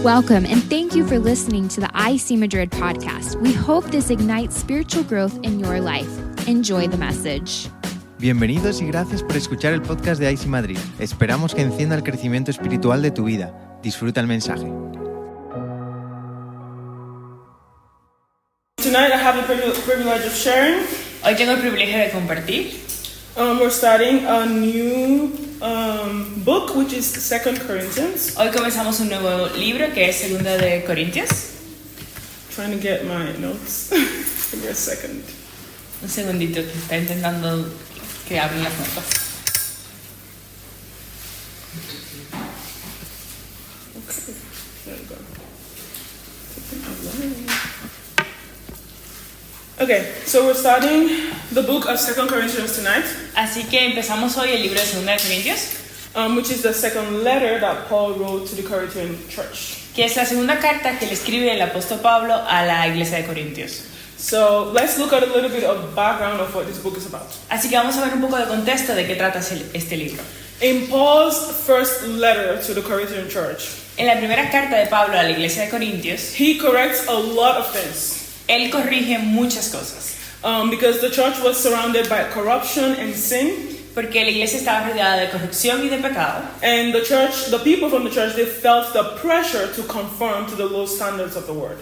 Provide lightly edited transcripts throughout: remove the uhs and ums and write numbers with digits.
Welcome, and thank you for listening to the IC Madrid podcast. We hope this ignites spiritual growth in your life. Enjoy the message. Bienvenidos y gracias por escuchar el podcast de IC Madrid. Esperamos que encienda el crecimiento espiritual de tu vida. Disfruta el mensaje. Tonight I have the privilege of sharing. Hoy tengo el privilegio de compartir. We're starting a new book, which is 2 Corinthians. Hoy comenzamos un nuevo libro que es Segunda de Corintios. Trying to get my notes. Give me a second. Un segundito que está intentando que abran las notas. Okay, there we go. Okay, so we're starting the book of 2 Corinthians tonight. Así que empezamos hoy el libro de Segunda de Corintios, Which is the second letter that Paul wrote to the Corinthian church. que es la segunda carta que le escribe el apóstol Pablo a la iglesia de Corintios. So let's look at a little bit of background of what this book is about. Así que vamos a ver un poco de contexto de qué trata este libro. In Paul's first letter to the Corinthian church, En la primera carta de Pablo a la iglesia de Corintios, he corrects a lot of things. él corrige muchas cosas, Because the church was surrounded by corruption and sin, porque la iglesia estaba rodeada de corrupción y de pecado. and the people from the church, they felt the pressure to conform to the low standards of the word.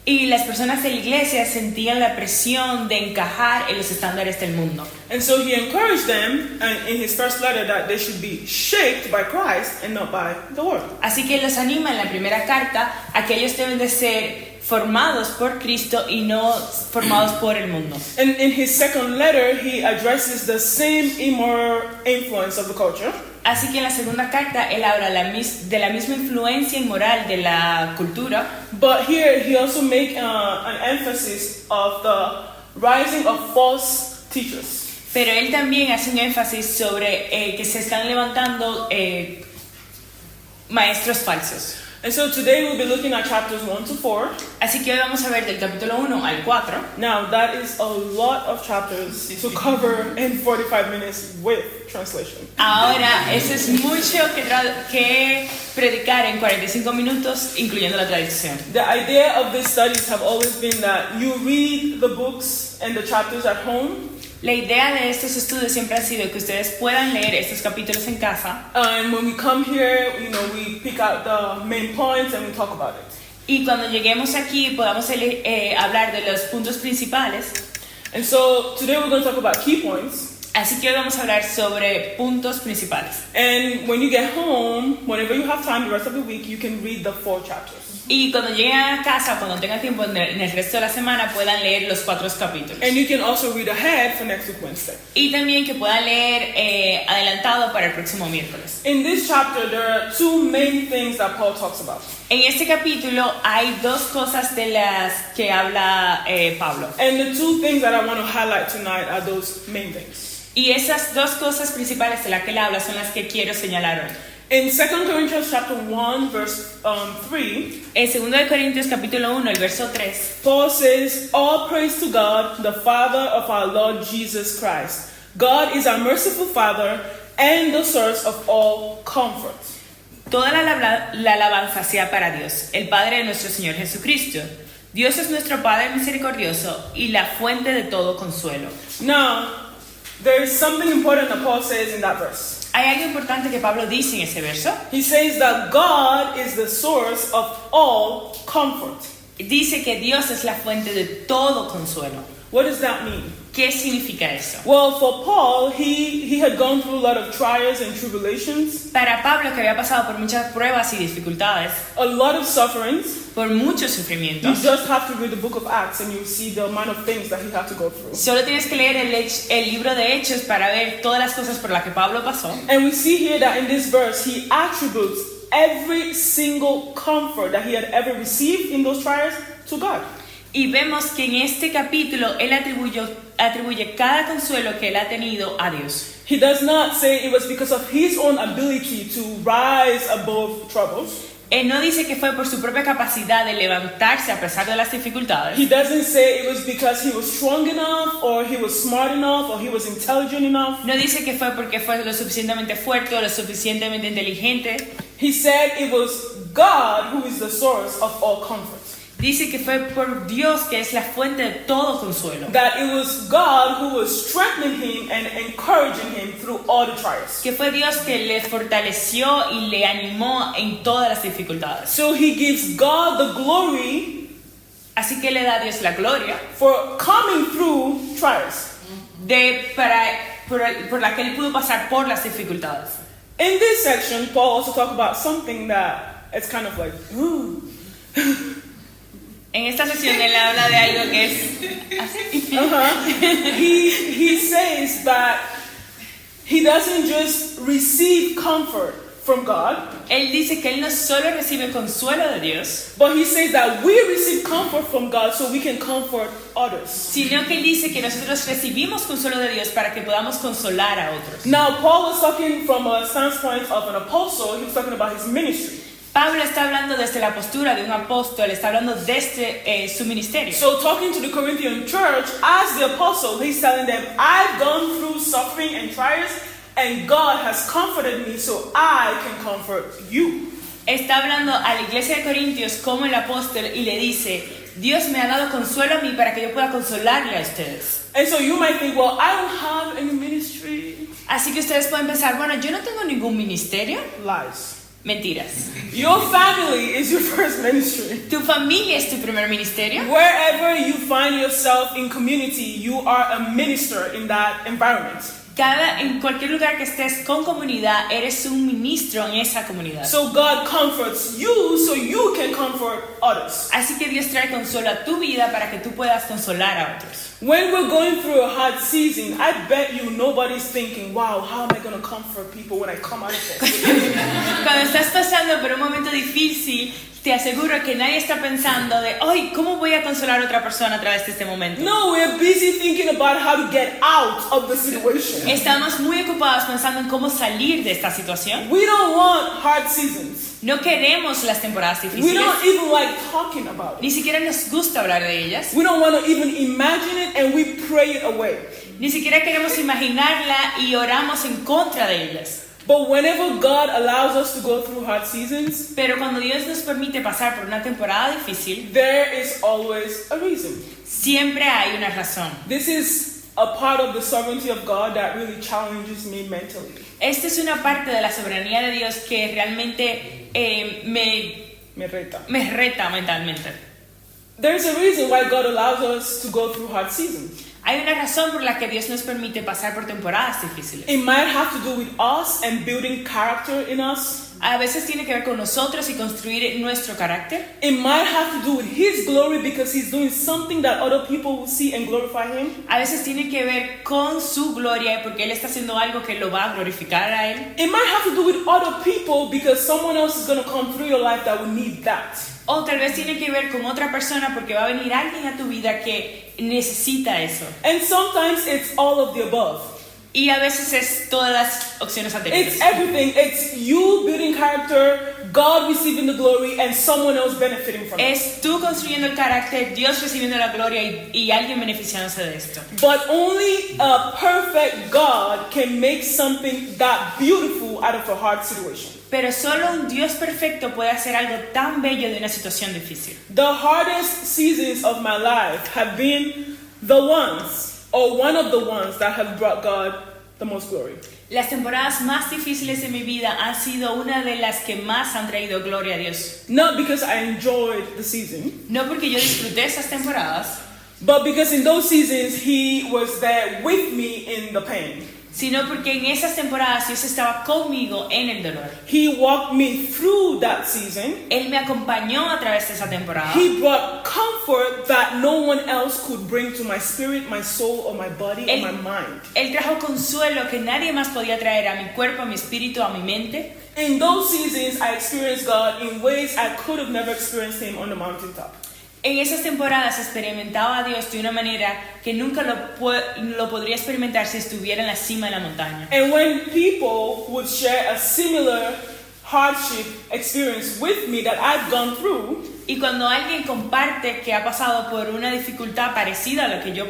Y las personas de la iglesia sentían la presión de encajar en los estándares del mundo. And so he encouraged them in his first letter that they should be shaped by Christ and not by the world. Así que los anima en la primera carta a que ellos deben de ser formados por Cristo y no formados por el mundo. And in his second letter, he addresses the same immoral influence of the culture. Así que en la segunda carta él habla de la misma influencia inmoral de la cultura, But here he also makes an emphasis of the rising of false teachers. pero él también hace un énfasis sobre que se están levantando maestros falsos. And so today we'll be looking at chapters 1 to 4. Así que hoy vamos a ver del capítulo 1 al 4. Now that is a lot of chapters to cover in 45 minutes with translation. Ahora, eso es mucho que predicar en 45 minutos, incluyendo la traducción. The idea of these studies have always been that you read the books and the chapters at home. La idea de estos estudios siempre ha sido que ustedes puedan leer estos capítulos en casa, And when we come here, we pick out the main points and we talk about it. y cuando lleguemos aquí podamos hablar de los puntos principales. And so today we're going to talk about key points. Así que hoy vamos a hablar sobre puntos principales. And when you get home, whenever you have time the rest of the week, you can read the 4 chapters. Y cuando lleguen a casa, cuando tengan tiempo en el resto de la semana, puedan leer los 4 capítulos. And you can also read ahead for next week Wednesday. Y también que puedan leer adelantado para el próximo miércoles. In this chapter, there are 2 main things that Paul talks about. En este capítulo hay 2 cosas de las que habla Pablo. And the 2 things that I want to highlight tonight are those main things. Y esas 2 cosas principales de las que él habla son las que quiero señalar hoy. In 2 Corinthians chapter 1, verse 3, En 2 de Corintios capítulo 1, el verso 3, Paul says, "All praise to God, the Father of our Lord Jesus Christ. God is our merciful Father and the source of all comfort." toda la alabanza sea para Dios, el Padre de nuestro Señor Jesucristo. Dios es nuestro Padre misericordioso y la fuente de todo consuelo. Now, there is something important that Paul says in that verse. Hay algo importante que Pablo dice en ese verso. He says that God is the source of all comfort. Dice que Dios es la fuente de todo consuelo. What does that mean? ¿Qué significa eso? Well, for Paul, he had gone through a lot of trials and tribulations, Para Pablo, que había pasado por muchas pruebas y dificultades, a lot of sufferings. por muchos You sufrimientos, just have to read the book of Acts and you see the amount of things that he had to go through. solo tienes que leer el libro de Hechos para ver todas las cosas por las que Pablo pasó. And we see here that in this verse, he attributes every single comfort that he had ever received in those trials to God. Y vemos que en este capítulo él atribuye cada consuelo que él ha tenido a Dios. He does not say it was because of his own ability to rise above troubles. Él no dice que fue por su propia capacidad de levantarse a pesar de las dificultades. He doesn't say it was because he was strong enough or he was smart enough or he was intelligent enough. No dice que fue porque fue lo suficientemente fuerte o lo suficientemente inteligente. He said it was God who is the source of all comfort. Dice que fue por Dios que es la fuente de todo consuelo. That it was God who was strengthening him and encouraging him through all the trials. Que fue Dios que le fortaleció y le animó en todas las dificultades. So he gives God the glory. Así que le da a Dios la gloria For coming through trials. por la que él pudo pasar por las dificultades. In this section, Paul also talks about something that it's kind of like, ooh. En esta sesión él habla de algo que es así. He says that he doesn't just receive comfort from God. Él dice que él no solo recibe consuelo de Dios, But he says that we receive comfort from God so we can comfort others. sino que él dice que nosotros recibimos consuelo de Dios para que podamos consolar a otros. Now, Paul was talking from a standpoint of an apostle. He was talking about his ministry. Pablo está hablando desde la postura de un apóstol, está hablando desde su ministerio. So, talking to the Corinthian church, as the apostle, he's telling them, I've gone through suffering and trials, and God has comforted me so I can comfort you. Está hablando a la iglesia de Corintios como el apóstol y le dice, Dios me ha dado consuelo a mí para que yo pueda consolarle a ustedes. And so you might think, well, I don't have any ministry. Así que ustedes pueden pensar, bueno, yo no tengo ningún ministerio. Lies. Mentiras. Your family is your first ministry. Tu familia es tu primer ministerio. Wherever you find yourself in community, you are a minister in that environment. En cualquier lugar que estés con comunidad, eres un ministro en esa comunidad. So God comforts you so you can comfort others. Así que Dios trae consuelo a tu vida para que tú puedas consolar a otros. When we're going through a hard season, I bet you nobody's thinking, wow, how am I going to comfort people when I come out of this? Cuando estás pasando por un momento difícil, te aseguro que nadie está pensando de, ay, ¿cómo voy a consolar a otra persona a través de este momento? No, we're busy thinking about how to get out of the situation. Estamos muy ocupados pensando en cómo salir de esta situación. We don't want hard seasons. No queremos las temporadas We difíciles. don't even like talking about it. Ni siquiera nos gusta hablar de ellas. We don't want to even imagine it, and we pray it away. Ni siquiera queremos imaginarla y oramos en contra de ellas. But whenever God allows us to go through hard seasons, Pero cuando Dios nos permite pasar por una temporada difícil, there is always a reason. siempre hay una razón. This is a part of the sovereignty of God that really challenges me mentally. Esta es una parte de la soberanía de Dios que realmente Me reta. me reta mentalmente. There's a reason why God allows us to go through hard seasons. Hay una razón por la que Dios nos permite pasar por temporadas difíciles. It might have to do with us and building character in us. A veces tiene que ver con nosotros y construir nuestro carácter. It might have to do with His glory because He's doing something that other people will see and glorify Him. A veces tiene que ver con su gloria porque Él está haciendo algo que lo va a glorificar a Él. It might have to do with other people because someone else is going to come through your life that will need that. O tal vez tiene que ver con otra persona porque va a venir alguien a tu vida que necesita eso. And sometimes it's all of the above. Y a veces es todas las opciones anteriores. It's everything. It's you building character, God receiving the glory, and someone else benefiting from it. Es tú construyendo el carácter, Dios recibiendo la gloria y alguien beneficiándose de esto. But only a perfect God can make something that beautiful out of a hard situation. Pero solo un Dios perfecto puede hacer algo tan bello de una situación difícil. The hardest seasons of my life have been the ones, or one of the ones, that have brought God the most glory. Las temporadas más difíciles de mi vida han sido una de las que más han traído gloria a Dios. Not because I enjoyed the season, No porque yo disfruté esas temporadas, but because in those seasons He was there with me in the pain. sino porque en esas temporadas Dios estaba conmigo en el dolor. He walked me through that season. Él me acompañó a través de esa temporada. He brought comfort that no one else could bring to my spirit, my soul, or my body, or my mind. Él trajo consuelo que nadie más podía traer a mi cuerpo, a mi espíritu, a mi mente. In those seasons, I experienced God in ways I could have never experienced Him on the mountaintop. En esas temporadas experimentaba a Dios de una manera que nunca lo podría experimentar si estuviera en la cima de la montaña. And when people would share a similar hardship experience with me that I've gone through, Y cuando alguien comparte que ha pasado por una dificultad parecida a la que yo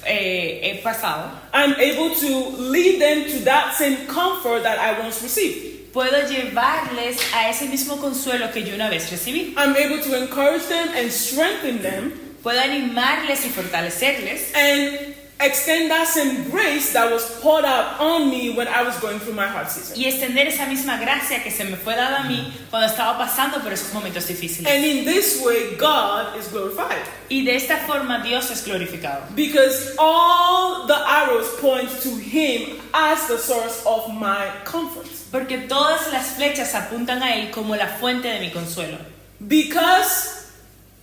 he pasado, I'm able to lead them to that same comfort that I once received. puedo llevarles a ese mismo consuelo que yo una vez recibí. I'm able to encourage them and strengthen them Puedo animarles y fortalecerles and extend that same grace that was poured out on me when I was going through my hard season. y extender esa misma gracia que se me fue dada a mí cuando estaba pasando por esos momentos difíciles. And in this way, God is glorified. Y de esta forma Dios es glorificado. Because all the arrows point to Him as the source of my comfort. Porque todas las flechas apuntan a Él como la fuente de mi consuelo. Because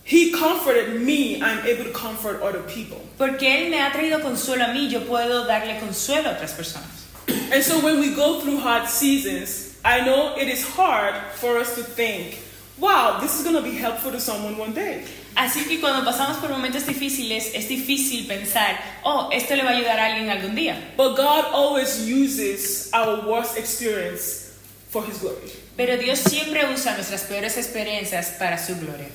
He comforted me, I'm able to comfort other people. Porque Él me ha traído consuelo a mí, yo puedo darle consuelo a otras personas. And so when we go through hard seasons, I know it is hard for us to think, wow, this is going to be helpful to someone one day. Así que cuando pasamos por momentos difíciles, es difícil pensar, oh, esto le va a ayudar a alguien algún día. But God always uses our worst experience for His glory. Pero Dios siempre usa nuestras peores experiencias para su gloria.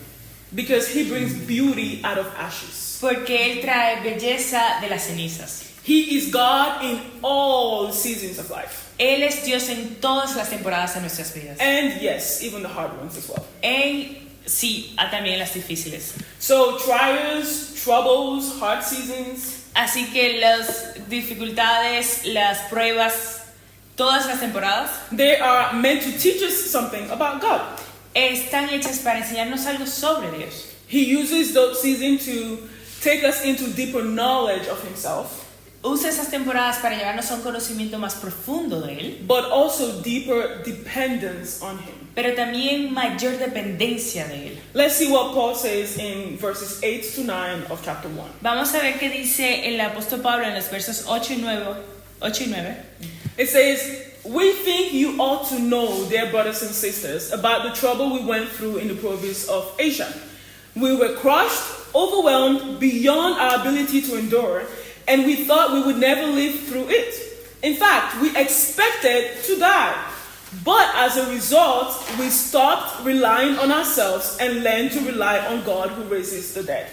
Because He brings beauty out of ashes. Porque Él trae belleza de las cenizas. He is God in all seasons of life. Él es Dios en todas las temporadas de nuestras vidas. And yes, even the hard ones as well. Sí, también las difíciles. So trials, troubles, hard seasons, Así que las dificultades, las pruebas, todas las temporadas they are meant to teach us something about God. están hechas para enseñarnos algo sobre Dios. He uses those seasons to take us into deeper knowledge of Himself, Usa esas temporadas para llevarnos a un conocimiento más profundo de Él, but also deeper dependence on Him. pero también mayor dependencia de Él. Let's see what Paul says in verses 8 to 9 of chapter 1. Vamos a ver qué dice el apóstol Pablo en los versos 8 y 9. It says, "We think you ought to know, dear brothers and sisters, about the trouble we went through in the province of Asia. We were crushed, overwhelmed beyond our ability to endure, and we thought we would never live through it. In fact, we expected to die. But as a result, we stopped relying on ourselves and learned to rely on God who raises the dead."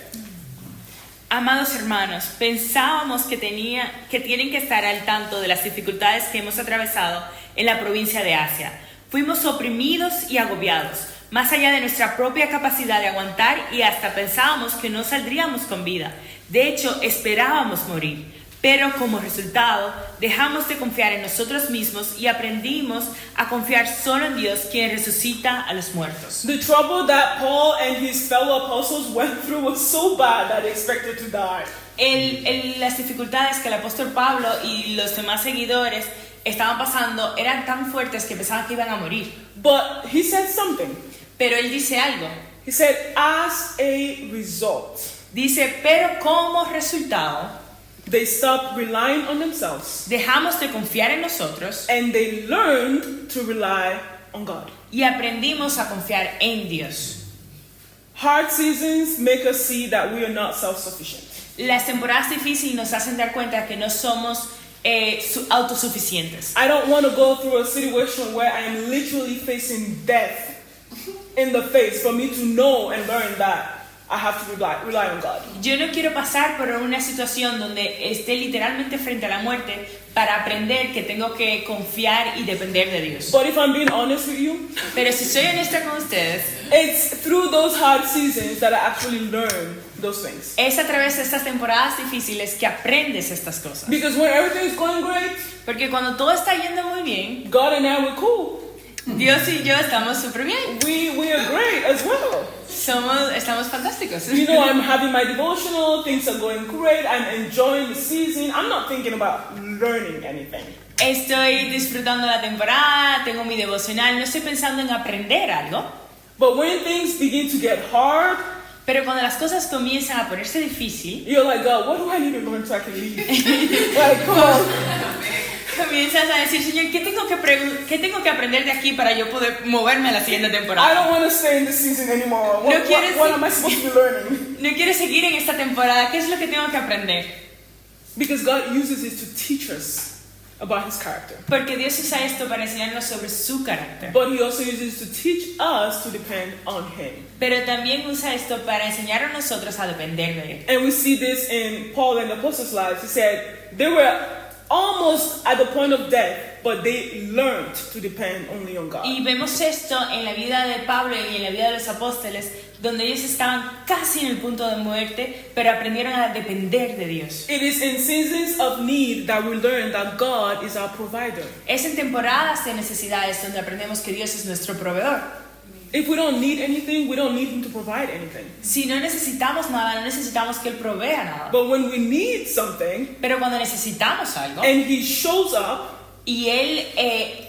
Amados hermanos, pensábamos que tienen que estar al tanto de las dificultades que hemos atravesado en la provincia de Asia. Fuimos oprimidos y agobiados, más allá de nuestra propia capacidad de aguantar, y hasta pensábamos que no saldríamos con vida. De hecho, esperábamos morir. Pero como resultado, dejamos de confiar en nosotros mismos y aprendimos a confiar solo en Dios, quien resucita a los muertos. The trouble that Paul and his fellow apostles went through was so bad that they expected to die. Las dificultades que el apóstol Pablo y los demás seguidores estaban pasando eran tan fuertes que pensaban que iban a morir. But he said something. Pero él dice algo. He said, as a result, Dice, pero como resultado, they stopped relying on themselves dejamos de confiar en nosotros and they learned to rely on God. y aprendimos a confiar en Dios. Hard seasons make us see that we are not self-sufficient. Las temporadas difíciles nos hacen dar cuenta que no somos autosuficientes. I don't want to go through a situation where I am literally facing death in the face for me to know and learn that I have to rely on God. Yo no quiero pasar por una situación donde esté literalmente frente a la muerte para aprender que tengo que confiar y depender de Dios. But if I'm being honest with you, Pero si soy honesta con ustedes, it's through those hard seasons that I actually learn those things. es a través de estas temporadas difíciles que aprendes estas cosas. Because when everything is going great, Porque cuando todo está yendo muy bien, God and I were cool. Dios y yo estamos súper bien. We are great as well. Estamos fantásticos. You know, I'm having my devotional, things are going great, I'm enjoying the season. I'm not thinking about learning anything. Estoy disfrutando la temporada, tengo mi devocional, no estoy pensando en aprender algo. But when things begin to get hard, Pero cuando las cosas comienzan a ponerse difícil, you're like, God, what do I need to learn so I can leave? Like, come on. comienzas a decir, Señor, ¿qué tengo que aprender de aquí para yo poder moverme a la siguiente I temporada? don't want to stay in this season anymore. What am I supposed to be learning? No quiero seguir en esta temporada, ¿qué es lo que tengo que aprender? Because God uses it to teach us about His character. Porque Dios usa esto para enseñarnos sobre su carácter. But He also uses it to teach us to depend on Him. Pero también usa esto para enseñar a nosotros a depender de Él. And we see this in Paul and the apostles' lives. He said they were almost at the point of death, but they learned to depend only on God. Y vemos esto en la vida de Pablo y en la vida de los apóstoles, donde ellos estaban casi en el punto de muerte, pero aprendieron a depender de Dios. It is in seasons of need that we learn that God is our provider. Es en temporadas de necesidades donde aprendemos que Dios es nuestro proveedor. If we don't need anything, we don't need Him to provide anything. Si no necesitamos nada, no necesitamos que Él provea nada. But when we need something, Pero cuando necesitamos algo and He shows up, y Él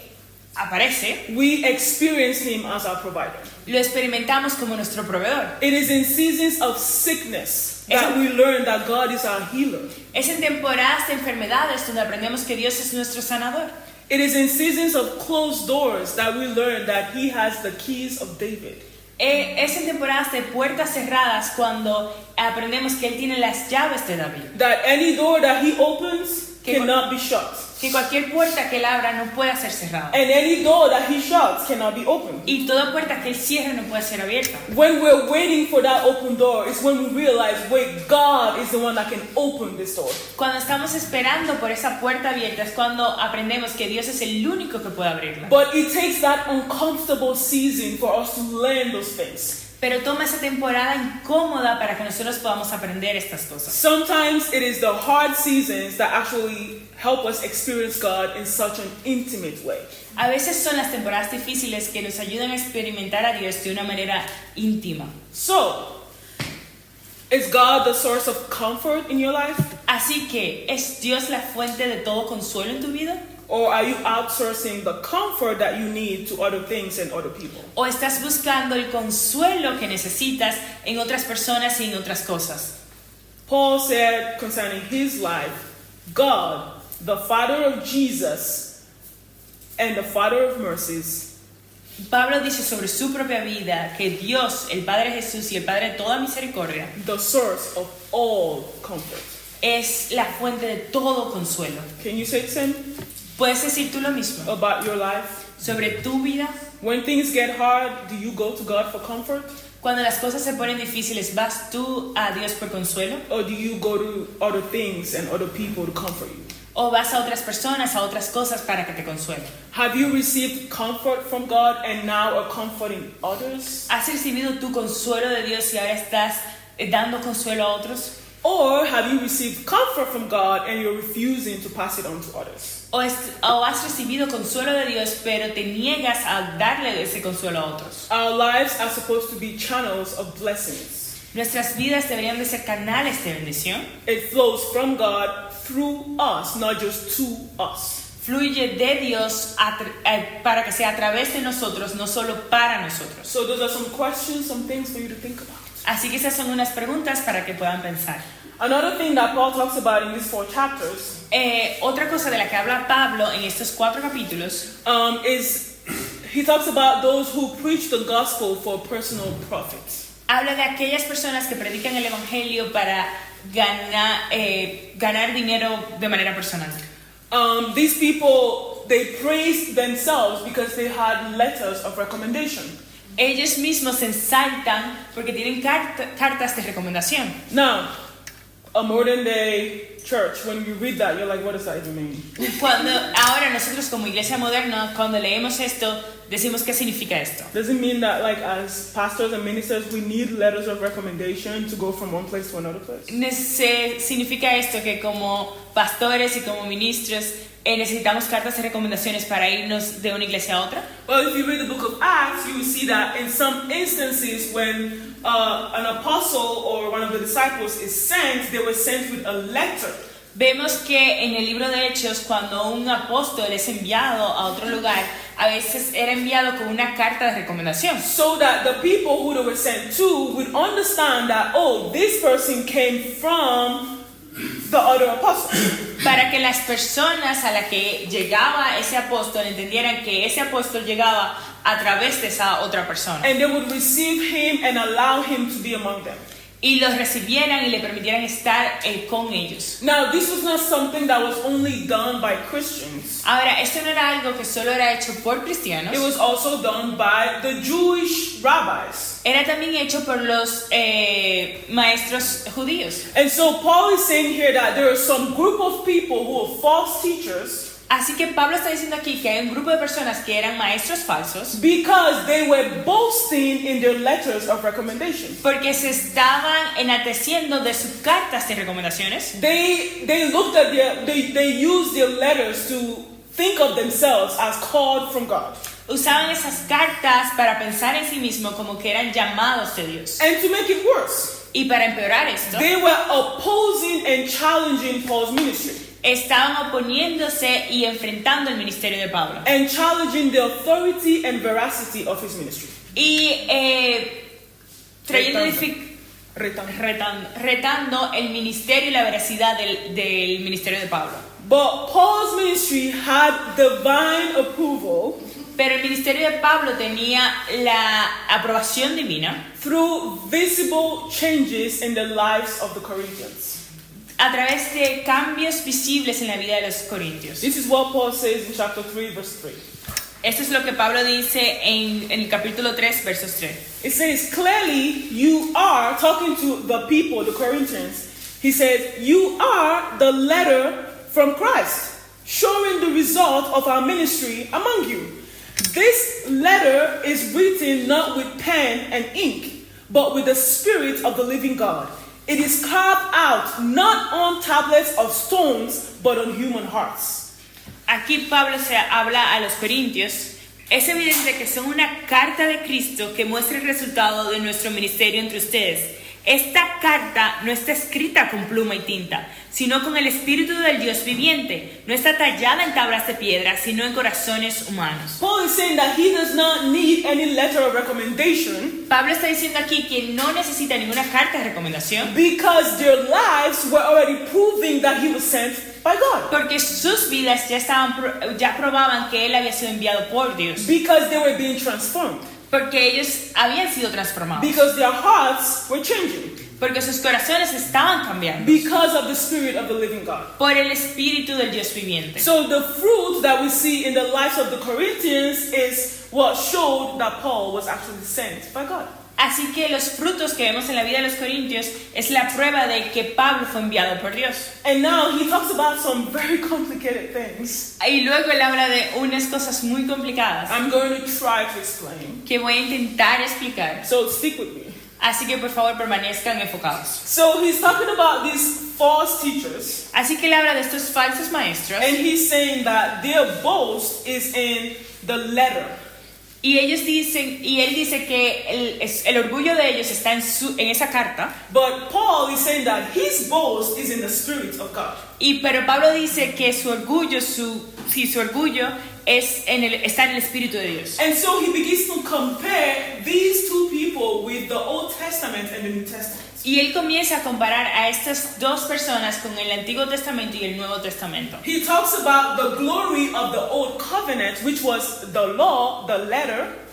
aparece, we experience Him as our provider. lo experimentamos como nuestro proveedor. It is in seasons of sickness that we learn that God is our healer. Es en temporadas de enfermedades donde aprendemos que Dios es nuestro sanador. It is in seasons of closed doors that we learn that He has the keys of David. Es en temporadas de puertas cerradas cuando aprendemos que Él tiene las llaves de David. That any door that He opens cannot be shut. Que cualquier puerta que Él abra no pueda ser cerrada. And any door that He shuts cannot be opened. Y toda puerta que Él cierre no puede ser abierta. When we're waiting for that open door is when we realize, wait, God is the one that can open this door. Cuando estamos esperando por esa puerta abierta es cuando aprendemos que Dios es el único que puede abrirla. But it takes that uncomfortable season for us to learn those things. Pero toma esa temporada incómoda para que nosotros podamos aprender estas cosas. Sometimes it is the hard seasons that actually help us experience God in such an intimate way. A veces son las temporadas difíciles que nos ayudan a experimentar a Dios de una manera íntima. So, is God the source of comfort in your life? Así que, ¿es Dios la fuente de todo consuelo en tu vida? Or are you outsourcing the comfort that you need to other things and other people? ¿O estás buscando el consuelo que necesitas en otras personas y en otras cosas? Paul said concerning his life, God, the Father of Jesus and the Father of mercies, Pablo dice sobre su propia vida que Dios, el Padre Jesús y el Padre de toda misericordia, the source of all comfort. es la fuente de todo consuelo. Can you say the same ¿Puedes decir tú lo mismo about your life? sobre tu vida? When things get hard, do you go to God for comfort? Cuando las cosas se ponen difíciles, ¿vas tú a Dios por consuelo? Or do you go to other things and other people to comfort you? ¿O vas a otras personas, a otras cosas para que te consuelen? Have you received comfort from God and now are comforting others? ¿Has recibido tu consuelo de Dios y ahora estás dando consuelo a otros? Or have you received comfort from God and you're refusing to pass it on to others? ¿O has recibido consuelo de Dios pero te niegas a darle ese consuelo a otros? Our lives are supposed to be channels of blessings. Nuestras vidas deberían de ser canales de bendición. It flows from God through us, not just to us. Fluye de Dios para que sea a través de nosotros, no solo para nosotros. So those are some questions, some things for you to think about. Así que esas son unas preguntas para que puedan pensar. Another thing that Paul talks about in these 4 chapters Otra cosa de la que habla Pablo en estos 4 capítulos is he talks about those who preach the gospel for personal profit. habla de aquellas personas que predican el evangelio para ganar dinero de manera personal. These people, they praise themselves because they had letters of recommendation. Ellos mismos se ensaltan porque tienen cartas de recomendación. Now, a modern day church, when you read that, you're like, what does that even mean? Ahora nosotros como iglesia moderna, cuando leemos esto, decimos ¿qué significa esto? Does it mean that, like, as pastors and ministers, we need letters of recommendation to go from one place to another place? Significa esto que como pastores y como ministros necesitamos cartas de recomendaciones para irnos de una iglesia a otra. Well, if you read the book of Acts, you will see that in some instances when an apostle or one of the disciples is sent, they were sent with a letter. Vemos que en el libro de Hechos, cuando un apóstol es enviado a otro lugar, a veces era enviado con una carta de recomendación. So that the people who they were sent to would understand that, oh, this person came from the other apostle. Para que las personas a las que llegaba ese apóstol entendieran que ese apóstol llegaba a través de esa otra persona. And they would receive him and allow him to be among them. Y los recibieran y le permitieran estar con ellos. Now, this was not something that was only done by Christians. Ahora, esto no era algo que solo era hecho por cristianos. It was also done by the Jewish rabbis. Era también hecho por los maestros judíos. And so Paul is saying here that there are some group of people who are false teachers. Así que Pablo está diciendo aquí que hay un grupo de personas que eran maestros falsos because they were boasting in their letters of recommendation. porque se estaban enalteciendo de sus cartas de recomendaciones. They looked at they used their letters to think of themselves as called from God. Usaban esas cartas para pensar en sí mismos como que eran llamados de Dios. And to make it worse, Y para empeorar esto, they were opposing and challenging Paul's ministry estaban oponiéndose y enfrentando el ministerio de Pablo. and challenging the authority and veracity of his ministry. Y trayendo retando el ministerio y la veracidad del ministerio de Pablo. But Paul's ministry had divine approval Pero el ministerio de Pablo tenía la aprobación divina through visible changes in the lives of the Corinthians. a través de cambios visibles en la vida de los corintios. This is what Paul says in chapter 3, verse 3. Esto es lo que Pablo dice en el capítulo 3, versos 3. It says, clearly you are, talking to the people, the Corinthians, he says, you are the letter from Christ, showing the result of our ministry among you. This letter is written not with pen and ink, but with the Spirit of the living God. It is carved out not on tablets of stones, but on human hearts. Aquí Pablo se habla a los corintios. Es evidente que son una carta de Cristo que muestra el resultado de nuestro ministerio entre ustedes. Esta carta no está escrita con pluma y tinta, sino con el Espíritu del Dios viviente. No está tallada en tablas de piedra, sino en corazones humanos. Paul is saying that he does not need any letter of recommendation Pablo está diciendo aquí que no necesita ninguna carta de recomendación because their lives were already proving that he was sent by God. porque sus vidas ya probaban que él había sido enviado por Dios, Because they were being transformed. porque ellos habían sido transformados, Because their hearts were changing. porque sus corazones estaban cambiando Because of the Spirit of the living God. por el Espíritu del Dios viviente. So the fruit that we see in the lives of the Corinthians is what showed that Paul was actually sent by God. Así que los frutos que vemos en la vida de los corintios es la prueba de que Pablo fue enviado por Dios. And now he talks about some very complicated things. Y luego él habla de unas cosas muy complicadas I'm going to try to explain. que voy a intentar explicar. So stick with me. Así que por favor permanezcan enfocados. So he's talking about these false teachers. Así que él habla de estos falsos maestros And he's saying that their boast is in the letter. y él dice que el orgullo de ellos está en esa carta. But Paul is saying that his boast is in the Spirit of God. Pero Pablo dice que su orgullo está en el Espíritu de Dios. And so he begins to compare these two people with the Old Testament and the New Testament. Y él comienza a comparar a estas dos personas con el Antiguo Testamento y el Nuevo Testamento. He talks about the glory of the Old Covenant, which was the law, the letter.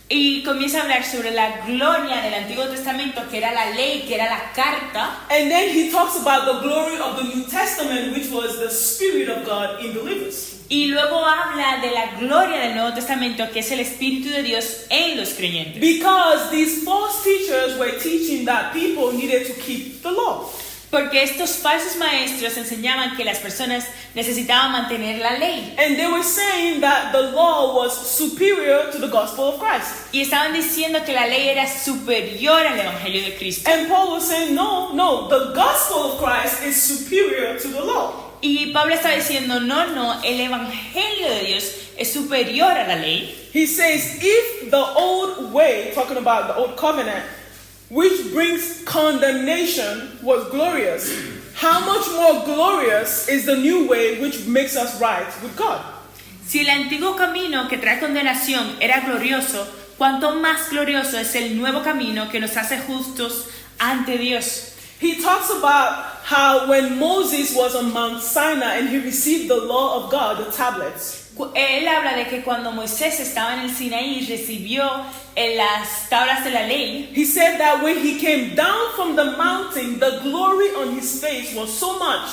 Y comienza a hablar sobre la gloria del Antiguo Testamento, que era la ley, que era la carta. And then he talks about the glory of the New Testament, which was the Spirit of God in believers. Y luego habla de la gloria del Nuevo Testamento, que es el Espíritu de Dios en los creyentes. Because these false teachers were teaching that people needed to keep the law. Porque estos falsos maestros enseñaban que las personas necesitaban mantener la ley. And they were saying that the law was superior to the gospel of Christ. Y estaban diciendo que la ley era superior al Evangelio de Cristo. And Paul was saying, no, the gospel of Christ is superior to the law. Y Pablo está diciendo, no, el Evangelio de Dios es superior a la ley. He says, if the old way, talking about the old covenant, which brings condemnation, was glorious, how much more glorious is the new way which makes us right with God? Si el antiguo camino que trae condenación era glorioso, cuánto más glorioso es el nuevo camino que nos hace justos ante Dios. He talks about how when Moses was on Mount Sinai and he received the law of God, the tablets, Él habla de que cuando Moisés estaba en el Sinaí y recibió las tablas de la ley, he said that when he came down from the mountain, the glory on his face was so much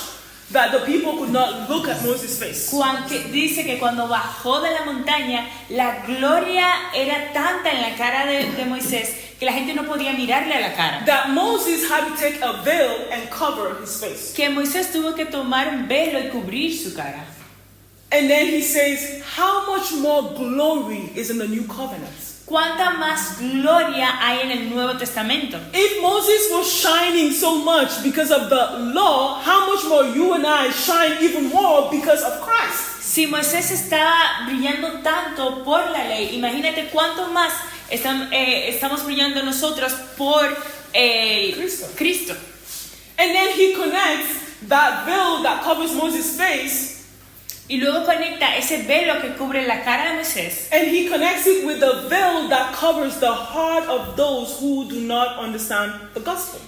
that the people could not look at Moses' face. dice que cuando bajó de la montaña, la gloria era tanta en la cara de Moisés que la gente no podía mirarle a la cara. That Moses had to take a veil and cover his face. Que Moisés tuvo que tomar un velo y cubrir su cara. And then he says, how much more glory is in the new covenant? ¿Cuánta más gloria hay en el Nuevo Testamento? If Moses was shining so much because of the law, how much more you and I shine even more because of Christ? Si Moisés estaba brillando tanto por la ley, imagínate cuánto más estamos brillando nosotros por Cristo. And then he connects that veil that covers Moses' face, Y luego conecta ese velo que cubre la cara de Moisés. and he connects it with the veil that covers the heart of those who do not understand the gospel.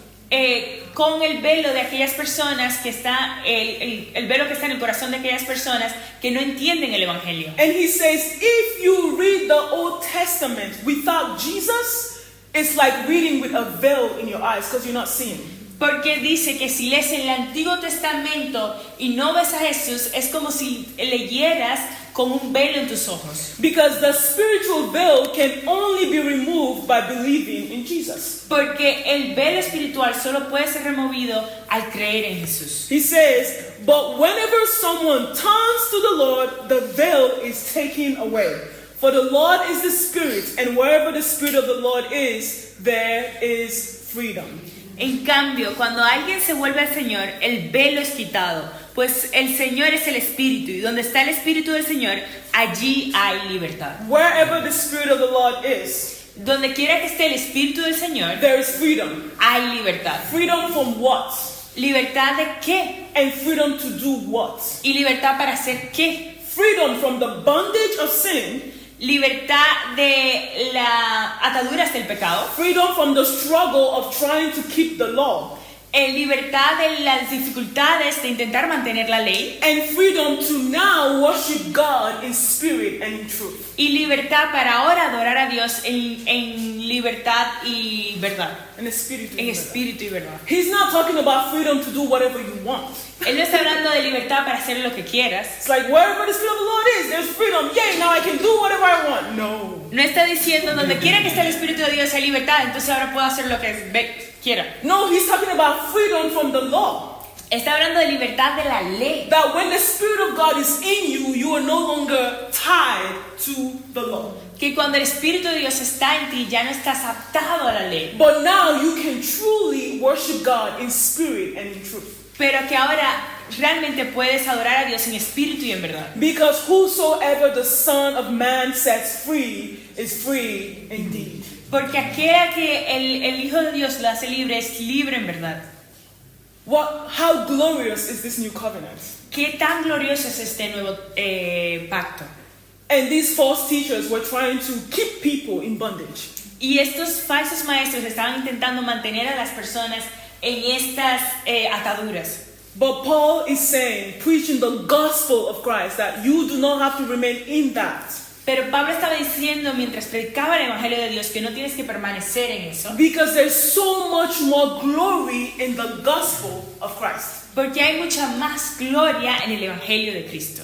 Con el velo de aquellas personas que está, el velo que está en el corazón de aquellas personas que no entienden el Evangelio. And he says, if you read the Old Testament without Jesus, it's like reading with a veil in your eyes because you're not seeing. Porque dice que si lees el Antiguo Testamento y no ves a Jesús, es como si leyeras con un velo en tus ojos. Because the spiritual veil can only be removed by believing in Jesus. Porque el velo espiritual solo puede ser removido al creer en Jesús. He says, but whenever someone turns to the Lord, the veil is taken away. For the Lord is the Spirit, and wherever the Spirit of the Lord is, there is freedom. En cambio, cuando alguien se vuelve al Señor, el velo es quitado, pues el Señor es el Espíritu, y donde está el Espíritu del Señor, allí hay libertad. Wherever the Spirit of the Lord is, Donde quiera que esté el Espíritu del Señor, there is freedom. hay libertad. Freedom from what? ¿Libertad de qué? And freedom to do what? ¿Y libertad para hacer qué? Freedom from the bondage of sin. Libertad de las ataduras del pecado. Freedom from the struggle of trying to keep the law. Libertad de las dificultades de intentar mantener la ley. And freedom to now worship God in spirit and in truth. Y libertad para ahora adorar a Dios en libertad y verdad. In espíritu. En espíritu y verdad. He's not talking about freedom to do whatever you want. Él no está hablando de libertad para hacer lo que quieras. It's like wherever the Spirit of the Lord is, there's freedom. Yay, now I can do whatever I want. No. No está diciendo donde quiera que esté el Espíritu de Dios hay libertad, entonces ahora puedo hacer lo que quiera. No, he's talking about freedom from the law. Está hablando de libertad de la ley. That when the Spirit of God is in you, you are no longer tied to the law. Que cuando el Espíritu de Dios está en ti, ya no estás atado a la ley. But now you can truly worship God in spirit and in truth. Pero que ahora realmente puedes adorar a Dios en espíritu y en verdad. Because whosoever the Son of Man sets free is free indeed. Porque aquella que el Hijo de Dios lo hace libre es libre en verdad. How glorious is this new covenant? Qué tan glorioso es este nuevo pacto. And these false teachers were trying to keep people in bondage. Y estos falsos maestros estaban intentando mantener a las personas en estas ataduras. But Paul is saying, preaching the gospel of Christ, that you do not have to remain in that. Pero Pablo estaba diciendo mientras predicaba el Evangelio de Dios que no tienes que permanecer en eso. Because there's so much more glory in the gospel of Christ. Porque hay mucha más gloria en el Evangelio de Cristo.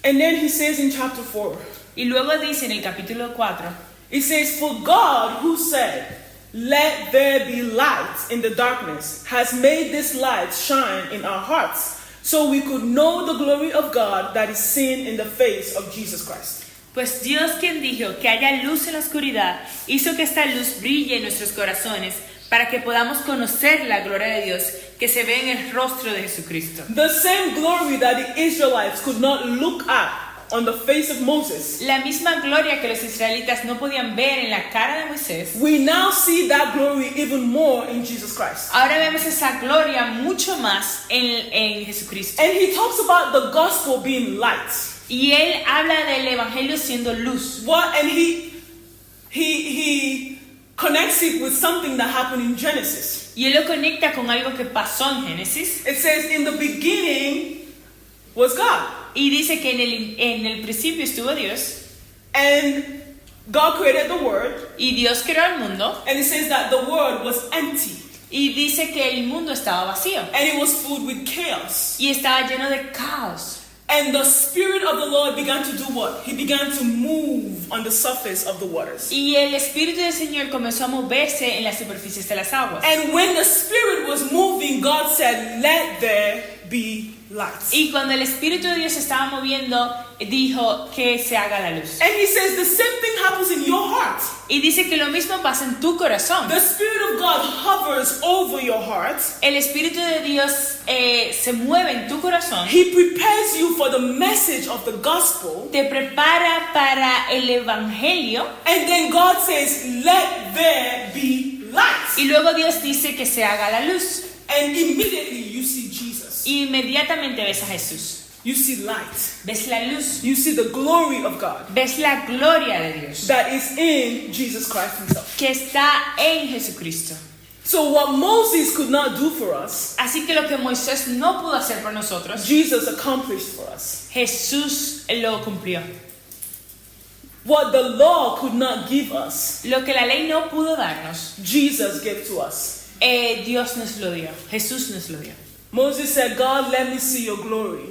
And then he says in chapter 4, Y luego dice en el capítulo 4, he says, for God who said, let there be light in the darkness, has made this light shine in our hearts, so we could know the glory of God that is seen in the face of Jesus Christ. pues Dios, quien dijo que haya luz en la oscuridad, hizo que esta luz brille en nuestros corazones para que podamos conocer la gloria de Dios que se ve en el rostro de Jesucristo. The same glory that the Israelites could not look at on the face of Moses, La misma gloria que los israelitas no podían ver en la cara de Moisés, we now see that glory even more in Jesus Christ. ahora vemos esa gloria mucho más en Jesucristo. And he talks about the gospel being light. Y él habla del evangelio siendo luz. And he connects it with something that happened in Genesis. Y él lo conecta con algo que pasó en Génesis. It says, in the beginning was God. Y dice que en el principio estuvo Dios. And God created the Word. Y Dios creó el mundo. And it says that the Word was empty. Y dice que el mundo estaba vacío. And it was filled with chaos. Y estaba lleno de caos. And the Spirit of the Lord began to do what? He began to move on the surface of the waters. Y el Espíritu del Señor comenzó a moverse en las superficies de las aguas. And when the Spirit was moving, God said, let there be light. Y cuando el Espíritu de Dios se estaba moviendo, dijo que se haga la luz. And he says the same thing happens in your heart. Y dice que lo mismo pasa en tu corazón. The Spirit of God hovers over your heart. El Espíritu de Dios se mueve en tu corazón. He prepares you for the message of the gospel. Te prepara para el evangelio. And then God says, let there be light. Y luego Dios dice que se haga la luz. And immediately you see Jesus. Y inmediatamente ves a Jesús. You see light. Ves la luz. You see the glory of God Ves la gloria de Dios that is in Jesus Christ himself. que está en Jesucristo. So what Moses could not do for us, Así que lo que Moisés no pudo hacer por nosotros, Jesus accomplished for us. Jesús lo cumplió. What the law could not give us, Lo que la ley no pudo darnos, Jesus gave to us. Dios nos lo dio. Jesús nos lo dio. Moses said, God, let me see your glory.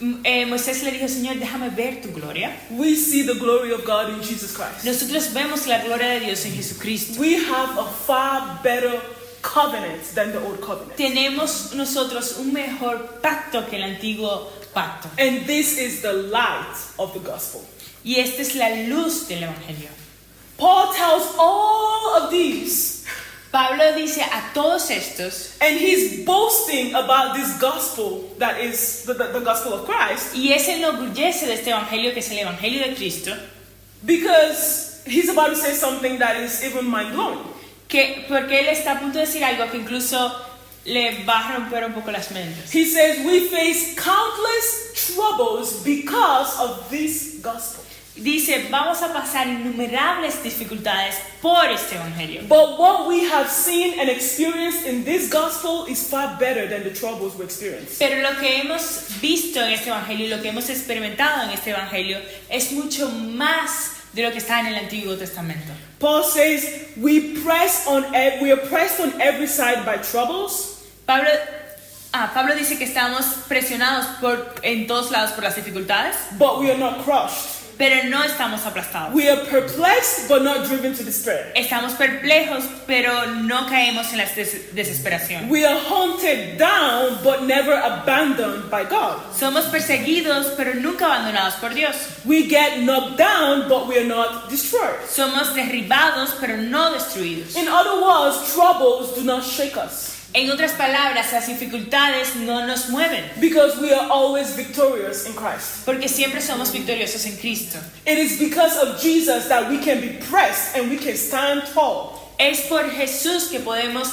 Moisés le dijo, Señor, déjame ver tu gloria. We see the glory of God in Jesus Christ. Nosotros vemos la gloria de Dios en Jesucristo. We have a far better covenant than the old covenant. Tenemos nosotros un mejor pacto que el antiguo pacto. And this is the light of the gospel. Y esta es la luz del evangelio. Paul tells all of these, Pablo dice a todos estos, and he's boasting about this gospel that is the gospel of Christ, y él se enorgullece de este evangelio que es el evangelio de Cristo, because he's about to say something that is even mind-blowing. porque él está a punto de decir algo que incluso le va a romper un poco las mentes. He says we face countless troubles because of this gospel. Dice, vamos a pasar innumerables dificultades por este evangelio. But what we have seen and experienced in this gospel is far better than the troubles we experienced. Pero lo que hemos visto en este evangelio y lo que hemos experimentado en este evangelio es mucho más de lo que está en el Antiguo Testamento. Paul says we are pressed on every side by troubles. Pablo dice que estamos presionados en todos lados por las dificultades, But we are not crushed. pero no estamos aplastados. We are perplexed but not driven to despair. Estamos perplejos, pero no caemos en la desesperación. We are hunted down but never abandoned by God. Somos perseguidos, pero nunca abandonados por Dios. We get knocked down but we are not destroyed. Somos derribados, pero no destruidos. In other words, troubles do not shake us En otras palabras, las dificultades no nos mueven, because we are always victorious in Christ. porque siempre somos victoriosos en Cristo. It is because of Jesus that we can be pressed and we can stand tall. Es por Jesús que podemos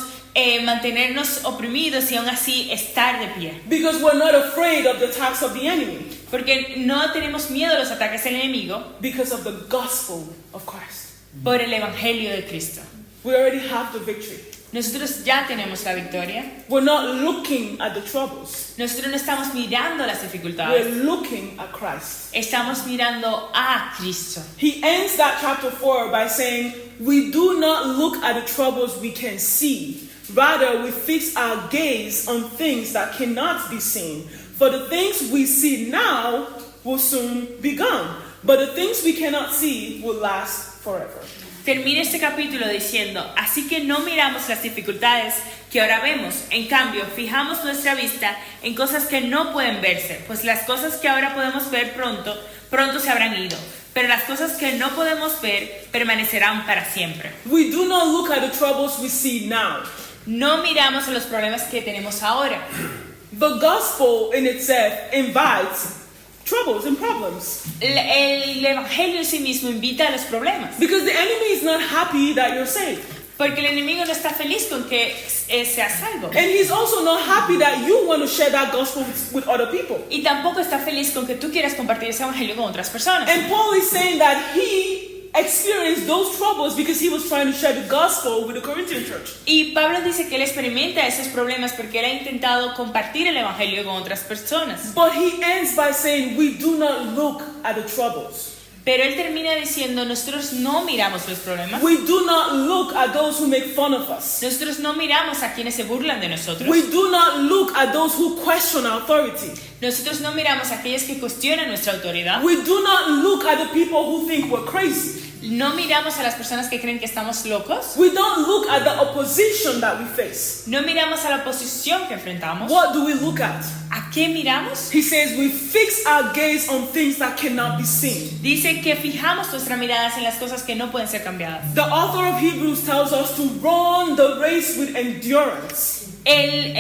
mantenernos oprimidos y aún así estar de pie. Because we're not afraid of the attacks of the enemy. Porque no tenemos miedo a los ataques del enemigo Because of the gospel of Christ. por el Evangelio de Cristo. We already have the victory. Nosotros ya tenemos la victoria. We're not looking at the troubles. Nosotros no estamos mirando las We're dificultades. looking at Christ. Estamos mirando a Cristo. He ends that chapter 4 by saying, we do not look at the troubles we can see. Rather, we fix our gaze on things that cannot be seen. For the things we see now will soon be gone. But the things we cannot see will last forever. Termina este capítulo diciendo, así que no miramos las dificultades que ahora vemos, en cambio fijamos nuestra vista en cosas que no pueden verse, pues las cosas que ahora podemos ver pronto se habrán ido, pero las cosas que no podemos ver permanecerán para siempre. We do not look at the troubles we see now. No miramos a los problemas que tenemos ahora. The gospel in itself invites troubles and problems. El evangelio en sí mismo invita a los problemas, Because the enemy is not happy that you're saved. porque el enemigo no está feliz con que seas salvo. And he's also not happy that you want to share that gospel with other people. Y tampoco está feliz con que tú quieras compartir ese evangelio con otras personas. And Paul is saying that he experienced those troubles because he was trying to share the gospel with the Corinthian church. Y Pablo dice que él experimenta esos problemas porque él ha intentado compartir el evangelio con otras personas. But he ends by saying we do not look at the troubles. Pero él termina diciendo, nosotros no miramos los problemas. We do not look at those who make fun of us. Nosotros no miramos a quienes se burlan de nosotros. We do not look at those who question our authority. Nosotros no miramos a aquellos que cuestionan nuestra autoridad. We do not look at the people who think we're crazy. No miramos a las personas que creen que estamos locos. We don't look at the opposition that we face. No miramos a la oposición que enfrentamos. What do we look at? ¿A ¿Qué miramos? He says we fix our gaze on things that cannot be seen. Dice que fijamos nuestras miradas en las cosas que no pueden ser cambiadas. The author of Hebrews tells us to run the race with endurance. El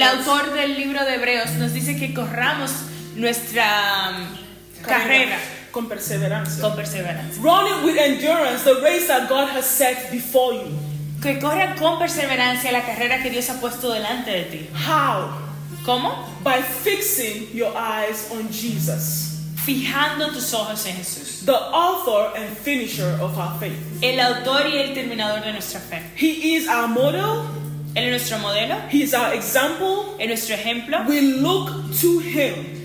autor del libro de Hebreos nos dice que corramos nuestra carrera Con perseverancia. con perseverancia. Run it with endurance, the race that God has set before you. Que corran con perseverancia la carrera que Dios ha puesto delante de ti. How? ¿Cómo? By fixing your eyes on Jesus, Fijando tus ojos en Jesús, the author and finisher of our faith. el autor y el terminador de nuestra fe. He is our model, Él es nuestro modelo, he is our example. es nuestro ejemplo. We look to him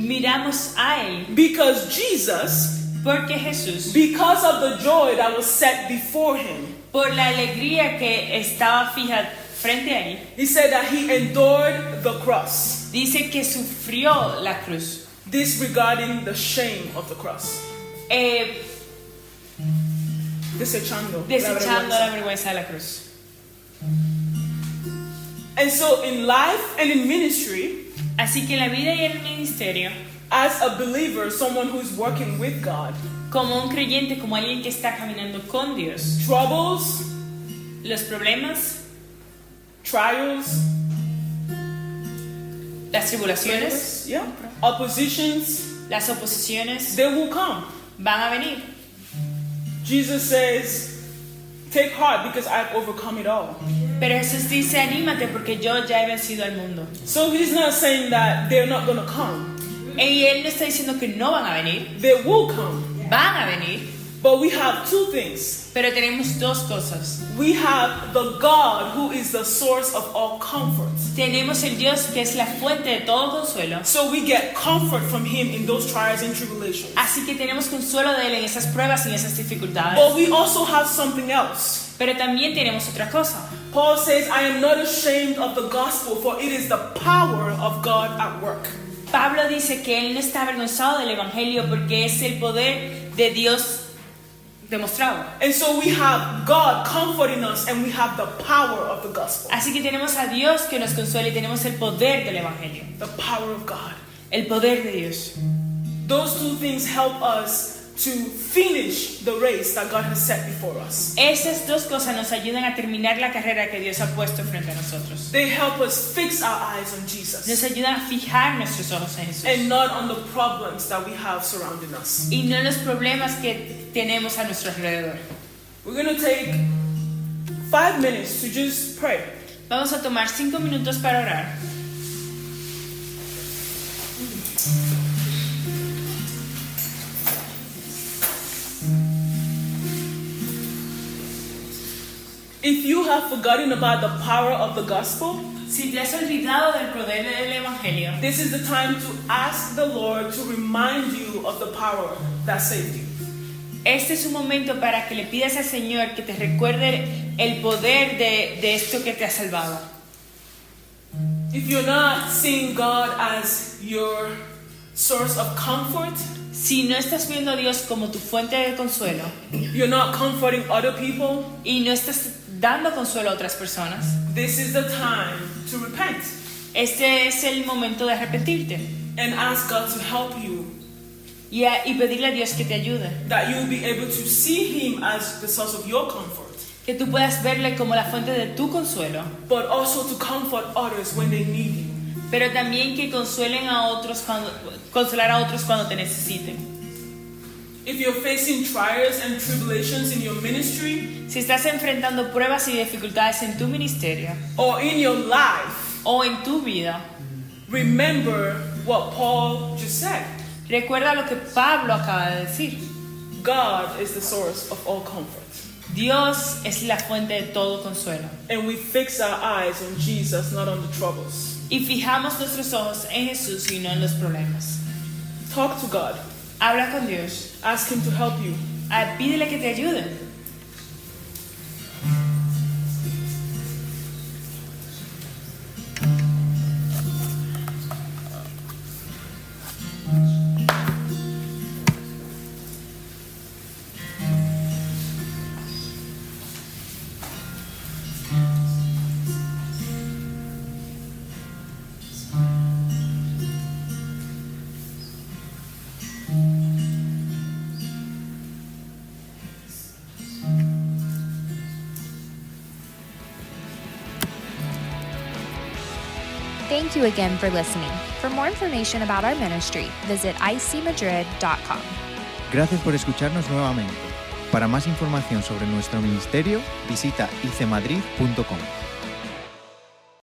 Miramos a Él because Jesus, porque Jesús, because of the joy that was set before him, por la alegría que estaba fija frente a Él, he said that he endured the cross, dice que sufrió la cruz, disregarding the shame of the cross. Desechando desechando la la vergüenza de la cruz. And so in life and in ministry, Así que en la vida y en el ministerio, as a believer, someone who is working with God, como un creyente, como alguien que está caminando con Dios, troubles, los problemas, trials, las tribulaciones, yeah, oppositions, las oposiciones they will come. van a venir. Jesus says, take heart because I've overcome it all. Pero Jesús dice, anímate porque yo ya he vencido al mundo. So he's not saying that they're not going to come. Y Él no está diciendo que no van a venir, They will come. van a venir. But we have two things. Pero tenemos dos cosas. We have the God who is the source of all comfort. Tenemos el Dios que es la fuente de todo consuelo. So we get comfort from him in those trials and tribulations. Así que tenemos consuelo de Él en esas pruebas y en esas dificultades. But we also have something else. Pero también tenemos otra cosa. Paul says, I am not ashamed of the gospel, for it is the power of God at work. Pablo dice que él no está avergonzado del evangelio porque es el poder de Dios demostrado. And so we have God comforting us, and we have the power of the gospel. Así que tenemos a Dios que nos consuela y tenemos el poder del evangelio, The power of God. el poder de Dios. Those two things help us to finish the race that God has set before us. Esas dos cosas nos ayudan a terminar la carrera que Dios ha puesto frente a nosotros. They help us fix our eyes on Nos Jesus ayudan a fijar nuestros ojos en Jesús and not on the problems that we have surrounding us. y no en los problemas que tenemos a nuestro alrededor. We're going to take 5 minutes to just pray. Vamos a tomar 5 minutos para orar. If you have forgotten about the power of the gospel, Si te has olvidado del poder del evangelio, this is the time to ask the Lord to remind you of the power that saved you. este es un momento para que le pidas al Señor que te recuerde el poder de esto que te ha salvado. If you're not seeing God as your source of comfort, Si no estás viendo a Dios como tu fuente de consuelo you're not comforting other people, y no estás dando consuelo a otras personas, this is the time to repent este es el momento de arrepentirte and ask God to help you, y pedirle a Dios que te ayude, that you'll be able to see Him as the source of your comfort, que tú puedas verle como la fuente de tu consuelo, but also to comfort others when they need you. pero también que consolar a otros cuando te necesiten. If you're facing trials and tribulations in your ministry Si estás enfrentando pruebas y dificultades en tu ministerio or in your life, o en tu vida, remember what Paul just said. recuerda lo que Pablo acaba de decir. God is the source of all comfort. Dios es la fuente de todo consuelo. And we fix our eyes on Jesus, not on the troubles. Y fijamos nuestros ojos en Jesús y no en los problemas. Talk to God. Habla con Dios. Ask Him to help you. Pídele que te ayude. Thank you again for listening. For more information about our ministry, visit icmadrid.com. Gracias por escucharnos nuevamente. Para más información sobre nuestro ministerio, visita icmadrid.com.